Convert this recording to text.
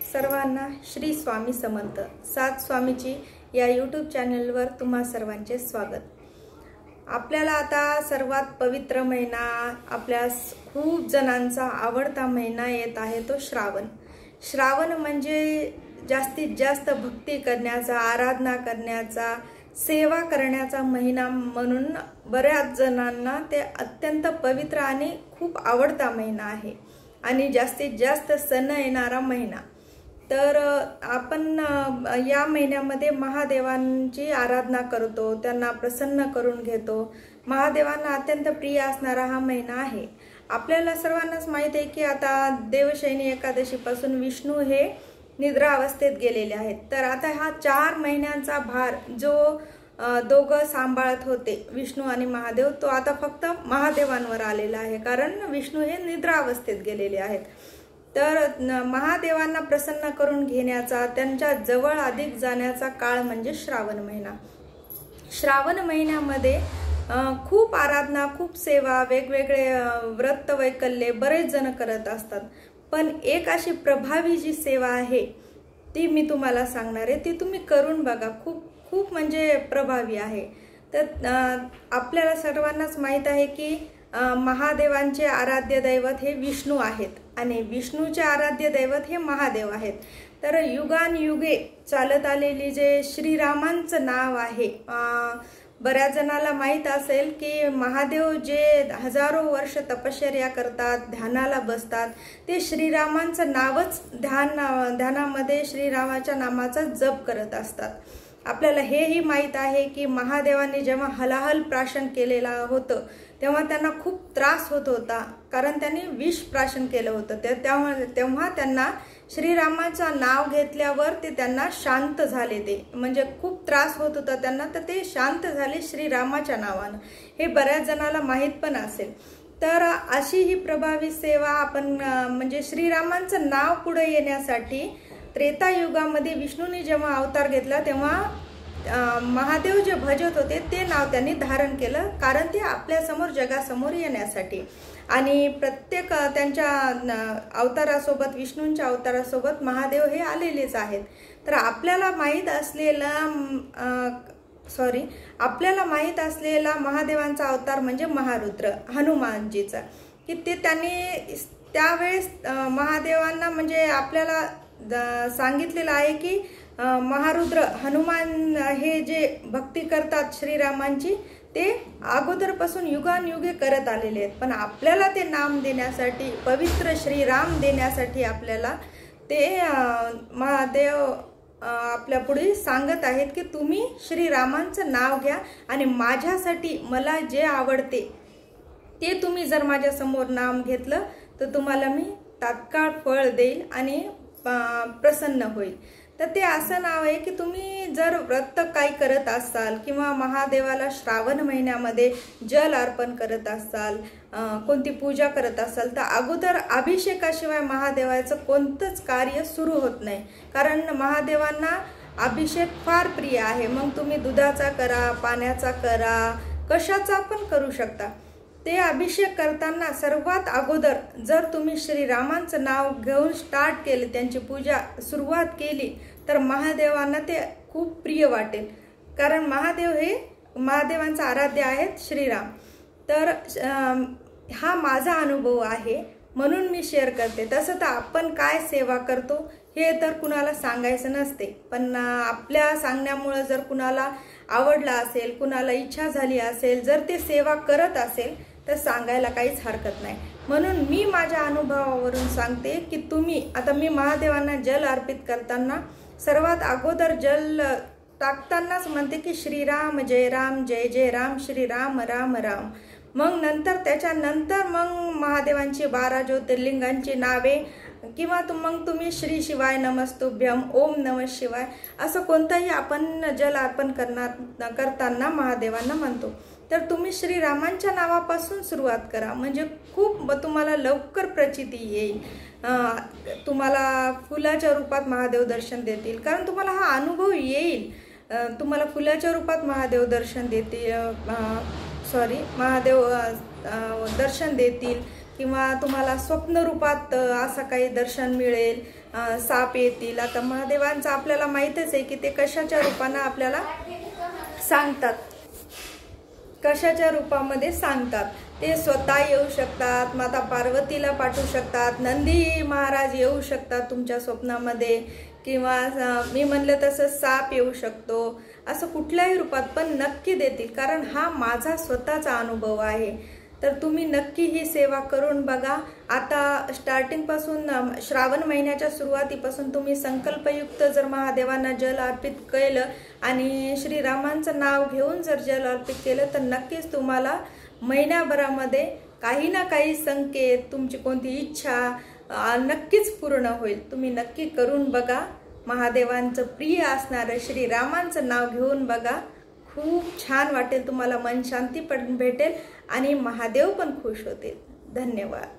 सर्वांना श्री स्वामी समर्थ सात स्वामीची या यूट्यूब चॅनलवर तुम्हा सर्वांचे स्वागत। आपल्याला आता सर्वात पवित्र महिना, आपल्या खूप जणांचा आवडता महिना येत आहे तो श्रावण। श्रावण म्हणजे जास्तीत जास्त भक्ती करण्याचा, आराधना करण्याचा, सेवा करण्याचा महिना म्हणून बऱ्याच जणांना ते अत्यंत पवित्र आणि खूप आवडता महिना आहे आणि जास्तीत जास्त सण येणारा महिना। तर आपण या महिन्यामध्ये महादेवांची आराधना करतो, त्यांना प्रसन्न करून घेतो। महादेवांना अत्यंत प्रिय असणारा हा महिना आहे। आपल्याला सर्वांनाच माहित आहे की आता देवशयनी एकादशी पासून विष्णू हे निद्रा अवस्थेत गेलेले आहेत। तर आता हा 4 महिन्यांचा भार जो दोघं सांभाळत होते, विष्णू आणि महादेव, तो आता फक्त महादेवांवर आलेला आहे, कारण विष्णू हे निद्रा अवस्थेत गेलेले आहेत। तर महादेवांना प्रसन्न करून घेण्याचा, त्यांच्या जवळ अधिक जाण्याचा काळ म्हणजे श्रावण महिना। श्रावण महिन्यामध्ये खूप आराधना, खूप सेवा, वेगवेगळे व्रत वैकल्ये बरेच जण करत असतात। पण एक अशी प्रभावी जी सेवा आहे ती मी तुम्हाला सांगणार आहे, ती तुम्ही करून बघा। खूप खूप म्हणजे प्रभावी आहे। तर आपल्याला सर्वांनाच माहित आहे की महादेवांचे आराध्य दैवत हे विष्णू आहेत आणि विष्णूचे आराध्य दैवत हे महादेव आहेत। तर युगानयुगे चालत आलेली जे श्रीरामांचं नाव आहे, बऱ्याच जणाला माहित असेल की महादेव जे हजारो वर्ष तपश्चर्या करतात, ध्यानाला बसतात, ते श्रीरामांचं नावच ध्यानामध्ये श्रीरामाच्या नामाचा जप करत असतात। आपल्याला हेही माहित आहे की महादेवांनी जेव्हा हलाहल प्राशन केलेला होतं तेव्हा त्यांना खूप त्रास होत होता, कारण त्यांनी विष प्राशन केलं होतं। तेव्हा त्यांना श्रीरामाचं नाव घेतल्यावर ते त्यांना शांत झाले, ते म्हणजे खूप त्रास होत होता त्यांना, तर ते शांत झाले श्रीरामाच्या नावानं। हे बऱ्याच जणाला माहित पण असेल। तर अशी ही प्रभावी सेवा आपण म्हणजे श्रीरामांचं नाव पुढे येण्यासाठी त्रेतायुगामध्ये विष्णूने जेव्हा अवतार घेतला तेव्हा महादेव जे भजत होते ते नाव त्यांनी धारण केलं, कारण ते आपल्या समोर जगासमोर येण्यासाठी। आणि प्रत्येक त्यांच्या अवतारासोबत, विष्णूंच्या अवतारासोबत महादेव हे आलेलेच आहेत। तर आपल्याला माहित असलेला महादेवांचा अवतार म्हणजे महारुद्र, हनुमानजीचा, की ते त्यांनी त्यावेळेस महादेवांना म्हणजे आपल्याला सांगितलेलं आहे की महारुद्र हनुमान हे जे भक्ती करतात श्रीरामांची, ते अगोदरपासून युगानयुगे करत आलेले आहेत। पण आपल्याला ते नाम देण्यासाठी, पवित्र श्रीराम देण्यासाठी आपल्याला ते महादेव आपल्या पुढे सांगत आहेत की तुम्ही श्रीरामांचं नाव घ्या आणि माझ्यासाठी मला जे आवडते ते तुम्ही जर माझ्या समोर नाम घेतलं तर तुम्हाला मी तात्काळ फळ देईल आणि प्रसन्न होईल। तर ते असं नाव आहे की तुम्ही जर व्रत काही करत असाल किंवा महादेवाला श्रावण महिन्यामध्ये जल अर्पण करत असाल, कोणती पूजा करत असाल, तर अगोदर अभिषेकाशिवाय महादेवाचं कोणतंच कार्य सुरू होत नाही, कारण महादेवांना अभिषेक फार प्रिय आहे। मग तुम्ही दुधाचा करा, पाण्याचा करा, कशाचा पण करू शकता। ते अभिषेक करताना सर्वात अगोदर जर तुम्ही श्रीरामांचं नाव घेऊन स्टार्ट केले, त्यांची पूजा सुरुवात केली, तर महादेवांना ते खूप प्रिय वाटेल, कारण महादेव हे महादेवांचा आराध्य आहेत श्रीराम। तर हा माझा अनुभव आहे म्हणून मी शेअर करते। तसं तर आपण काय सेवा करतो हे तर कुणाला सांगायचं नसते, पण आपल्या सांगण्यामुळे जर कुणाला आवडला असेल, कुणाला इच्छा झाली असेल, जर ते सेवा करत असेल तर सांगायला काहीच हरकत नाही। म्हणून मी माझ्या अनुभवावरून सांगते की तुम्ही आता, मी महादेवांना जल अर्पित करताना सर्वात अगोदर जल टाकतानाच म्हणते की श्रीराम जय राम, जय जय राम, श्रीराम राम राम। मग त्याच्यानंतर मग महादेवांची 12 ज्योतिर्लिंगांची नावे किंवा मग तुम्ही श्री शिवाय नमस्तुभ्यम, ओम नमः शिवाय, असं कोणताही आपण जल अर्पण करताना महादेवांना म्हणतो। तर तुम्ही श्रीरामांच्या नावापासून सुरुवात करा, म्हणजे खूप तुम्हाला लवकर प्रचिती येईल। तुम्हाला फुलाच्या रूपात महादेव दर्शन देतील, कारण तुम्हाला हा अनुभव येईल। तुम्हाला फुलाच्या रूपात महादेव दर्शन देतील, महादेव दर्शन देतील, किंवा तुम्हाला स्वप्न रूपात असं काही दर्शन मिळेल, साप येतील. आता महादेवांचं आपल्याला माहीतच आहे की ते कशाच्या रूपानं आपल्याला सांगतात, कशाच्या रूपामध्ये सांगतात. ते स्वतः येऊ शकतात, माता पार्वतीला पाठवू शकतात, नंदी महाराज येऊ शकतात तुमच्या स्वप्नामध्ये, किंवा मी म्हणलं तसं साप येऊ शकतो. असं कुठल्याही रूपात पण नक्की देतील, कारण हा माझा स्वतःचा अनुभव आहे. तर तुम्ही नक्की ही सेवा करून बघा. आता स्टार्टिंगपासून श्रावण महिन्याच्या सुरुवातीपासून तुम्ही संकल्पयुक्त जर महादेवांना जल अर्पित केलं आणि श्रीरामांचं नाव घेऊन जर जल अर्पित केलं तर नक्कीच तुम्हाला महिन्याभरामध्ये काही ना काही संकेत, तुमची कोणती इच्छा नक्कीच पूर्ण होईल. तुम्ही नक्की करून बघा. महादेवांचं प्रिय असणारं श्रीरामांचं नाव घेऊन बघा. खूप छान वाटेल तुम्हाला, मन शांती पण भेटेल आणि महादेव पण खुश होतील. धन्यवाद.